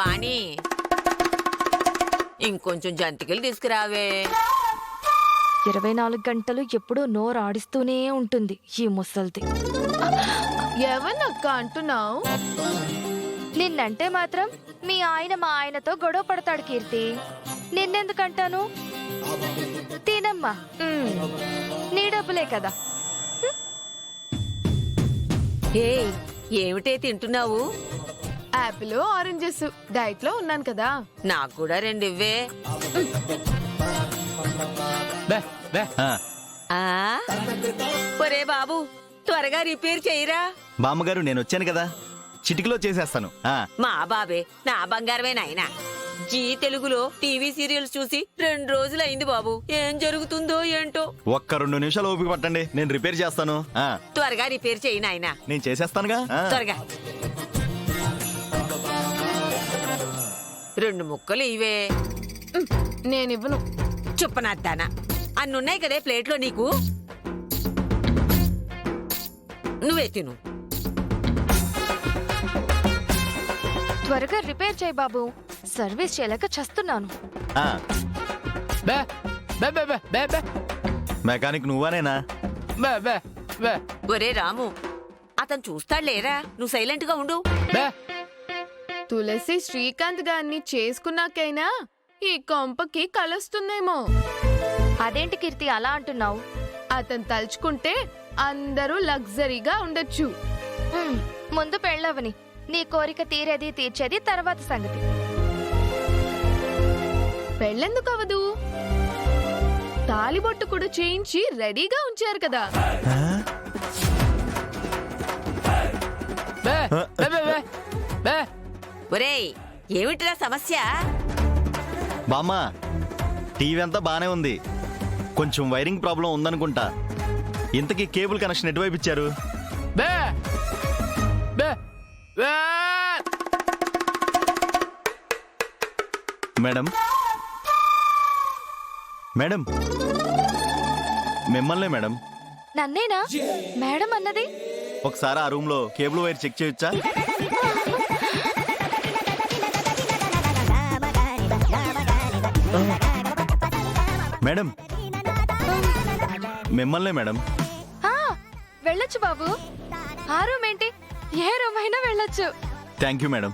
వాణి, ఇంకొంచెం జంతికలు తీసుకురావే. 24 గంటలు ఎప్పుడూ నోరు ఆడిస్తూనే ఉంటుంది ఈ ముసల్ది. ఎవరినక్క అంటున్నావు? నిన్నంటే మాత్రం మీ ఆయన మా ఆయనతో గొడవ పడతాడు కీర్తి. నిన్నెందుకంటాను? తినమ్మా, నీ డబ్బులే కదా. ఏమిటే తింటున్నావు? Apple oranges. డైట్ లో ఉన్నాను కదా. నాకు కూడా 2 ఇవ్వే. ఒరే బాబు, త్వరగా రిపేర్ చెయ్యరా. బామ్మగారు నేను వచ్చాను కదా, చిటికలో చేసేస్తాను. మా బాబే నా బంగారమే నాయనా. జీ తెలుగులో టీవీ సీరియల్స్ చూసి 2 రోజులైంది బాబు. ఏం జరుగుతుందో ఏంటో. ఒక్క 2 నిమిషాలు ఓపిక పట్టండి, నేను రిపేర్ చేస్తాను. త్వరగా రిపేర్ చెయ్యి నాయనా. నేను చేసేస్తానుగా. త్వరగా 2 ముక్కలు ఇవే. నేనివ్వను. చుప్పనద్దానా, అన్నున్నాయి కదే ప్లేట్లో నీకు. నువ్వే తిను. త్వరగా రిపేర్ చేయి బాబు, సర్వీస్ చేయలేక చస్తున్నాను. మెకానిక్ నువ్వానేనా? ఒరే రాము, అతను చూస్తాడులేరా, నువ్వు సైలెంట్ గా ఉండు. తులసి శ్రీకాంత్ గారిని చేసుకున్నాకైనా ఈ కొంపకి కలుస్తుందేమో. అదేంటి కీర్తి అలా అంటున్నావు? అతను తలుచుకుంటే అందరూ లగ్జరీగా ఉండొచ్చు. ముందు పెళ్ళవని, నీ కోరిక తీరేది తీర్చేది తర్వాత సంగతి. పెళ్ళెందుకు అవదు? తాలిబొట్టు కూడా చేయించి రెడీగా ఉంచారు కదా. ఒరేయ్, ఏమిటిరా సమస్య? బామ్మ, టీవీ అంతా బానే ఉంది, కొంచెం వైరింగ్ ప్రాబ్లం ఉందనుకుంటా. ఇంతకీ కేబుల్ కనెక్షన్ ఎటువైపు ఇచ్చారు? మేడం, మేడం, మిమ్మల్నే మేడం. నన్నేనా మేడం అన్నది? ఒకసారి ఆ రూమ్ లో కేబుల్ వైర్ చెక్ చేయొచ్చా? మేడం, మిమ్మల్నే మేడం. వెళ్ళొచ్చు బాబు. ఆ రూమ్ ఏంటి, ఏ రూమ్ అయినా వెళ్ళొచ్చు. Thank you madam.